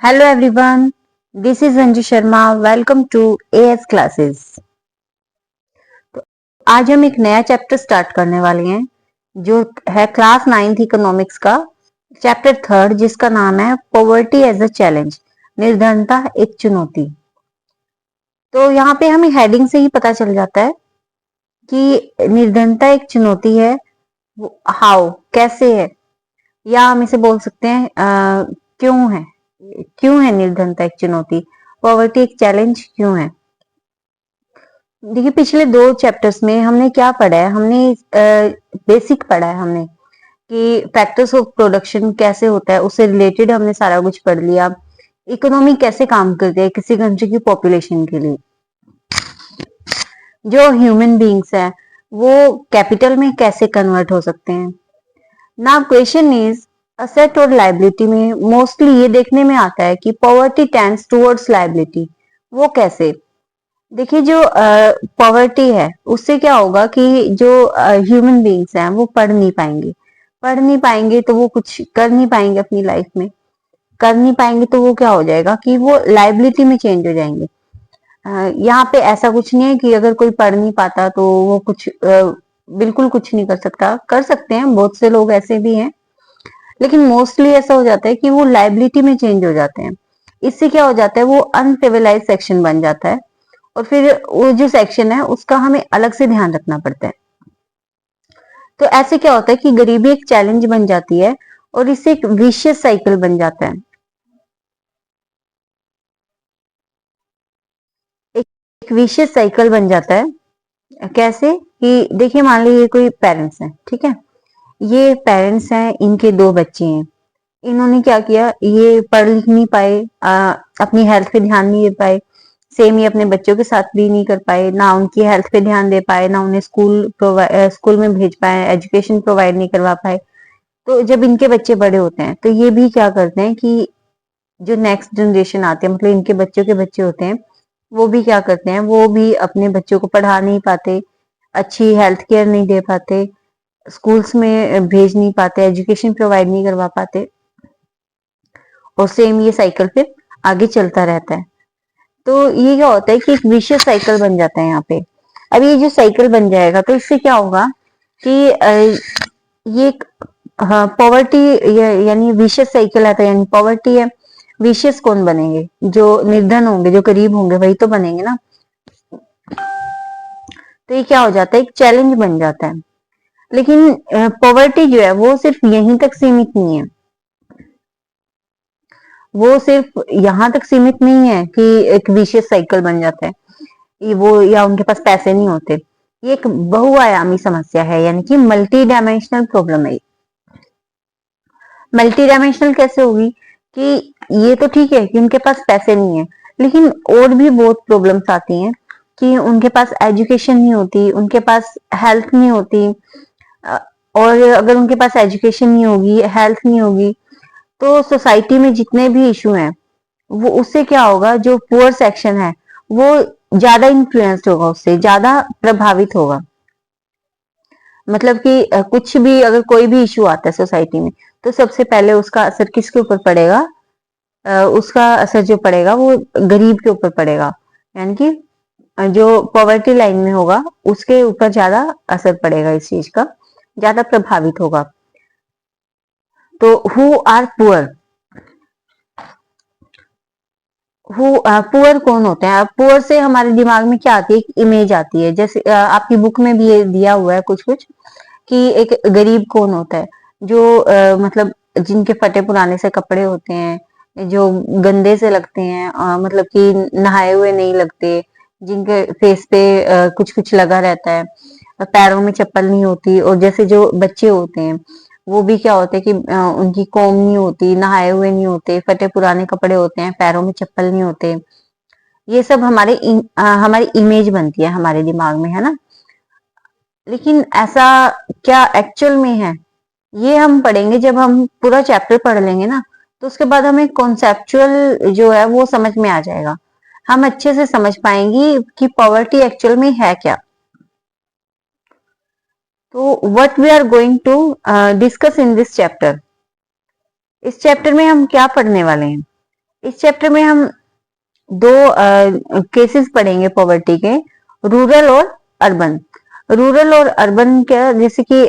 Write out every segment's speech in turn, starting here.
Hello everyone, this is Anju Sharma. Welcome to AS Classes. आज हम एक नया चैप्टर स्टार्ट करने वाले हैं जो है क्लास 9th इकोनॉमिक्स का चैप्टर 3 जिसका नाम है पॉवर्टी एज अ चैलेंज, निर्धनता एक चुनौती। तो यहाँ पे हमें हेडिंग से ही पता चल जाता है कि निर्धनता एक चुनौती है। हाउ कैसे है, या हम इसे बोल सकते हैं क्यों है निर्धनता एक चुनौती, पॉवर्टी एक चैलेंज क्यों है। देखिए पिछले 2 चैप्टर्स में हमने क्या पढ़ा है, हमने बेसिक पढ़ा है हमने कि फैक्टर्स ऑफ प्रोडक्शन कैसे होता है, उससे रिलेटेड हमने सारा कुछ पढ़ लिया। इकोनॉमी कैसे काम करती है किसी कंट्री की पॉपुलेशन के लिए, जो ह्यूमन बींग्स है वो कैपिटल में कैसे कन्वर्ट हो सकते हैं। नाउ क्वेश्चन इज असेट और लायबिलिटी में मोस्टली ये देखने में आता है कि पॉवर्टी टेंड्स टुवर्ड्स लायबिलिटी। वो कैसे? देखिए जो पॉवर्टी है उससे क्या होगा कि जो ह्यूमन बींग्स हैं वो पढ़ नहीं पाएंगे तो वो कुछ कर नहीं पाएंगे अपनी लाइफ में। कर नहीं पाएंगे तो वो क्या हो जाएगा कि वो लाइबिलिटी में चेंज हो जाएंगे। यहाँ पे ऐसा कुछ नहीं है कि अगर कोई पढ़ नहीं पाता तो वो कुछ बिल्कुल कुछ नहीं कर सकता। कर सकते हैं, बहुत से लोग ऐसे भी हैं, लेकिन मोस्टली ऐसा हो जाता है कि वो लाइबिलिटी में चेंज हो जाते हैं। इससे क्या हो जाता है, वो अनसिविलाइज सेक्शन बन जाता है और फिर वो जो सेक्शन है उसका हमें अलग से ध्यान रखना पड़ता है। तो ऐसे क्या होता है कि गरीबी एक चैलेंज बन जाती है और इससे एक विशियस साइकिल बन जाता है। एक विशियस साइकिल बन जाता है। कैसे कि देखिए मान लीजिए कोई पेरेंट्स हैं, ठीक है, ये पेरेंट्स हैं, इनके 2 बच्चे हैं। इन्होंने क्या किया, ये पढ़ लिख नहीं पाए, अपनी हेल्थ पे ध्यान नहीं दे पाए। सेम ही अपने बच्चों के साथ भी नहीं कर पाए, ना उनकी हेल्थ पे ध्यान दे पाए, ना उन्हें स्कूल में भेज पाए, एजुकेशन प्रोवाइड नहीं करवा पाए। तो जब इनके बच्चे बड़े होते हैं तो ये भी क्या करते हैं कि जो नेक्स्ट जनरेशन आते हैं, मतलब इनके बच्चों के बच्चे होते हैं, वो भी क्या करते हैं, वो भी अपने बच्चों को पढ़ा नहीं पाते, अच्छी हेल्थ केयर नहीं दे पाते, स्कूल्स में भेज नहीं पाते, एजुकेशन प्रोवाइड नहीं करवा पाते, और सेम ये साइकिल फिर आगे चलता रहता है। तो ये क्या होता है कि एक विशियस साइकिल बन जाता है यहाँ पे। अब ये जो साइकिल बन जाएगा तो इससे क्या होगा कि ये पॉवर्टी यानी विशियस साइकिल आता है, यानी पॉवर्टी है। विशियस कौन बनेंगे? जो निर्धन होंगे, जो गरीब होंगे, वही तो बनेंगे ना। तो ये क्या हो जाता है, एक चैलेंज बन जाता है। लेकिन पॉवर्टी जो है वो सिर्फ यहीं तक सीमित नहीं है, वो सिर्फ यहाँ तक सीमित नहीं है कि एक विशियस साइकिल बन जाता है वो, या उनके पास पैसे नहीं होते। ये एक बहुआयामी समस्या है, यानी कि मल्टी डायमेंशनल प्रॉब्लम है। मल्टी डायमेंशनल कैसे होगी कि ये तो ठीक है कि उनके पास पैसे नहीं है, लेकिन और भी बहुत प्रॉब्लम्स आती हैं कि उनके पास एजुकेशन नहीं होती, उनके पास हेल्थ नहीं होती। अ, और अगर उनके पास एजुकेशन नहीं होगी, हेल्थ नहीं होगी, तो सोसाइटी में जितने भी इशू हैं वो उससे क्या होगा, जो पुअर सेक्शन है वो ज्यादा इन्फ्लुएंस्ड होगा, उससे ज्यादा प्रभावित होगा। मतलब कि कुछ भी अगर कोई भी इशू आता है सोसाइटी में तो सबसे पहले उसका असर किसके ऊपर पड़ेगा? उसका असर जो पड़ेगा वो गरीब के ऊपर पड़ेगा, यानी कि जो पॉवर्टी लाइन में होगा उसके ऊपर ज्यादा असर पड़ेगा, इस चीज का ज्यादा प्रभावित होगा। तो हु आर पुअर, पुअर कौन होते हैं? पुअर से हमारे दिमाग में क्या आती है, एक इमेज आती है। जैसे आपकी बुक में भी ये दिया हुआ है कुछ कुछ कि एक गरीब कौन होता है, जो मतलब जिनके फटे पुराने से कपड़े होते हैं, जो गंदे से लगते हैं, मतलब कि नहाए हुए नहीं लगते, जिनके फेस पे कुछ कुछ लगा रहता है, पैरों में चप्पल नहीं होती। और जैसे जो बच्चे होते हैं वो भी क्या होते हैं कि उनकी कोम नहीं होती, नहाए हुए नहीं होते, फटे पुराने कपड़े होते हैं, पैरों में चप्पल नहीं होते। ये सब हमारी इमेज बनती है हमारे दिमाग में, है ना। लेकिन ऐसा क्या एक्चुअल में है, ये हम पढ़ेंगे जब हम पूरा चैप्टर पढ़ लेंगे ना, तो उसके बाद हमें कॉन्सेप्चुअल जो है वो समझ में आ जाएगा। हम अच्छे से समझ पाएंगे कि पॉवर्टी एक्चुअल में है क्या। तो what we are going to discuss in this chapter, इस चैप्टर में हम क्या पढ़ने वाले हैं? इस चैप्टर में हम दो केसेस पढ़ेंगे पॉवर्टी के, रूरल और अर्बन। रूरल और अर्बन क्या, जैसे कि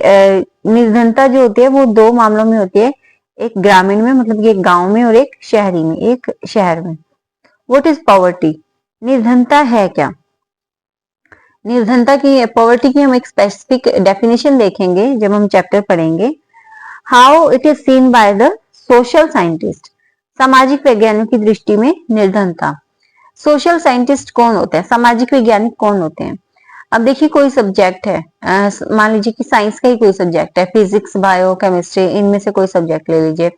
निर्धनता जो होती है वो दो मामलों में होती है, एक ग्रामीण में मतलब कि एक गांव में, और एक शहरी में, एक शहर में। What is poverty? निर्धनता है क्या? निर्धनता की, पॉवर्टी की हम एक स्पेसिफिक डेफिनेशन देखेंगे जब हम चैप्टर पढ़ेंगे। How it is seen by the social scientist, सामाजिक वैज्ञानिक की दृष्टि में निर्धनता। सोशल साइंटिस्ट कौन होते हैं, सामाजिक वैज्ञानिक कौन होते हैं? अब देखिए कोई सब्जेक्ट है, मान लीजिए कि साइंस का ही कोई सब्जेक्ट है, फिजिक्स, बायो, केमिस्ट्री, इनमें से कोई सब्जेक्ट ले लीजिए,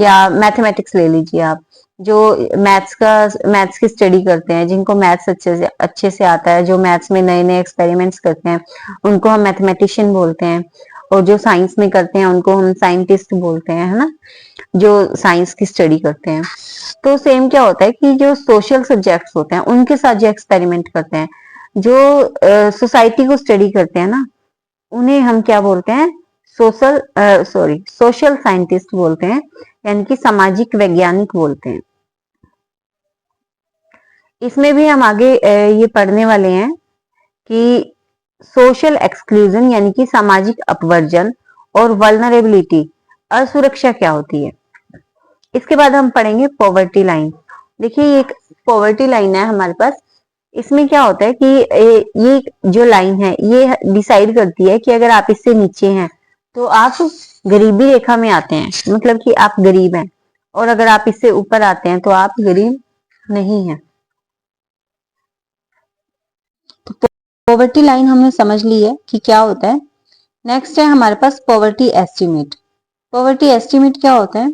या मैथमेटिक्स ले लीजिए आप, जो मैथ्स की स्टडी करते हैं, जिनको मैथ्स अच्छे से आता है, जो मैथ्स में नए नए एक्सपेरिमेंट्स करते हैं, उनको हम मैथमेटिशियन बोलते हैं। और जो साइंस में करते हैं उनको हम साइंटिस्ट बोलते हैं, है ना, जो साइंस की स्टडी करते हैं। तो सेम क्या होता है कि जो सोशल सब्जेक्ट्स होते हैं उनके साथ जो एक्सपेरिमेंट करते हैं, जो सोसाइटी को स्टडी करते हैं ना, उन्हें हम क्या बोलते हैं? सोशल साइंटिस्ट बोलते हैं, यानी कि सामाजिक वैज्ञानिक बोलते हैं। इसमें भी हम आगे ये पढ़ने वाले हैं कि सोशल एक्सक्लूजन यानी कि सामाजिक अपवर्जन, और वल्नरेबिलिटी असुरक्षा क्या होती है। इसके बाद हम पढ़ेंगे पॉवर्टी लाइन। देखिए एक पॉवर्टी लाइन है हमारे पास। इसमें क्या होता है कि ये जो लाइन है ये डिसाइड करती है कि अगर आप इससे नीचे हैं तो आप गरीबी रेखा में आते हैं, मतलब कि आप गरीब हैं, और अगर आप इससे ऊपर आते हैं तो आप गरीब नहीं हैं। तो पॉवर्टी लाइन हमने समझ ली है कि क्या होता है। नेक्स्ट है हमारे पास पॉवर्टी एस्टिमेट। पॉवर्टी एस्टिमेट क्या होता है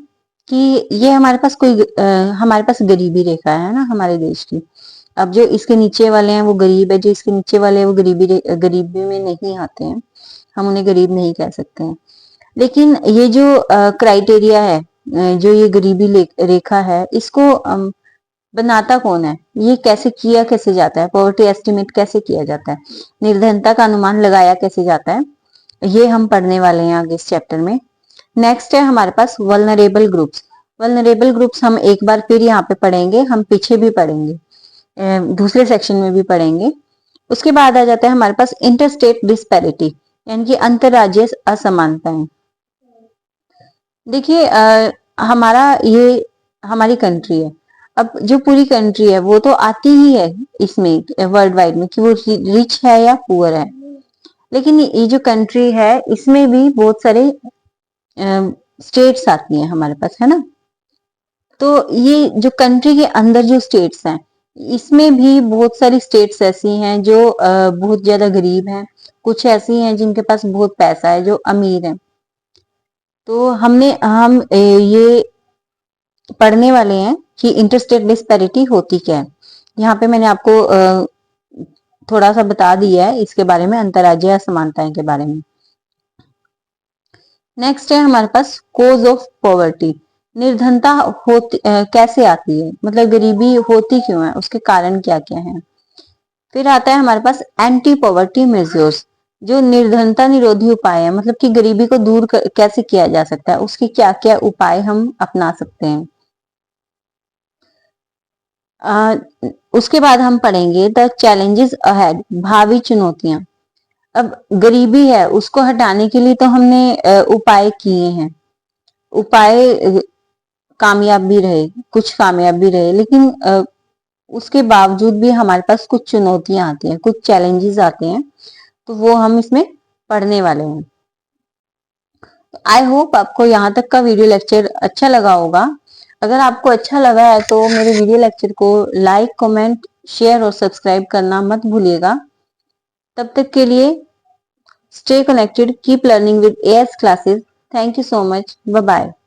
कि ये हमारे पास हमारे पास गरीबी रेखा है ना हमारे देश की। अब जो इसके नीचे वाले हैं वो गरीब है, जो इसके नीचे वाले हैं वो गरीबी में नहीं आते हैं, हम उन्हें गरीब नहीं कह सकते हैं। लेकिन ये जो क्राइटेरिया है, जो ये गरीबी रेखा है, इसको बनाता कौन है, ये कैसे जाता है, पॉवर्टी एस्टिमेट कैसे किया जाता है, निर्धनता का अनुमान लगाया कैसे जाता है, ये हम पढ़ने वाले हैं आगे इस चैप्टर में। नेक्स्ट है हमारे पास वल्नरेबल ग्रुप्स। वल्नरेबल ग्रुप्स हम एक बार फिर यहाँ पे पढ़ेंगे, हम पीछे भी पढ़ेंगे, दूसरे सेक्शन में भी पढ़ेंगे। उसके बाद आ जाता है हमारे पास इंटरस्टेट डिस्पैरिटी, यानी कि अंतरराज्यीय असमानताएं। देखिए हमारी कंट्री है। अब जो पूरी कंट्री है वो तो आती ही है इसमें वर्ल्ड वाइड में कि वो रिच है या पुअर है, लेकिन ये जो कंट्री है इसमें भी बहुत सारे स्टेट्स आती हैं हमारे पास, है ना। तो ये जो कंट्री के अंदर जो स्टेट्स हैं, इसमें भी बहुत सारी स्टेट्स ऐसी हैं जो बहुत ज्यादा गरीब हैं, कुछ ऐसी हैं जिनके पास बहुत पैसा है, जो अमीर हैं। तो हम ये पढ़ने वाले हैं कि इंटरस्टेट डिस्पैरिटी होती क्या है। यहाँ पे मैंने आपको थोड़ा सा बता दिया है इसके बारे में, अंतर्राज्यीय असमानताएं के बारे में। नेक्स्ट है हमारे पास कोज ऑफ पॉवर्टी। निर्धनता कैसे आती है, मतलब गरीबी होती क्यों है, उसके कारण क्या क्या है। फिर आता है हमारे पास एंटी पॉवर्टी मेजर्स, जो निर्धनता निरोधी उपाय है, मतलब कि गरीबी को दूर कैसे किया जा सकता है, उसके क्या क्या उपाय हम अपना सकते हैं। उसके बाद हम पढ़ेंगे द चैलेंजेस अहेड, भावी चुनौतियां। अब गरीबी है उसको हटाने के लिए तो हमने उपाय किए हैं, उपाय कामयाब भी रहे, कुछ कामयाब भी रहे, लेकिन उसके बावजूद भी हमारे पास कुछ चुनौतियां आती हैं, कुछ चैलेंजेस आते हैं, तो वो हम इसमें पढ़ने वाले हैं। आई होप आपको यहाँ तक का वीडियो लेक्चर अच्छा लगा होगा। अगर आपको अच्छा लगा है तो मेरे वीडियो लेक्चर को लाइक, कमेंट, शेयर और सब्सक्राइब करना मत भूलिएगा। तब तक के लिए stay connected, keep learning with AS classes. Thank you so much. Bye bye.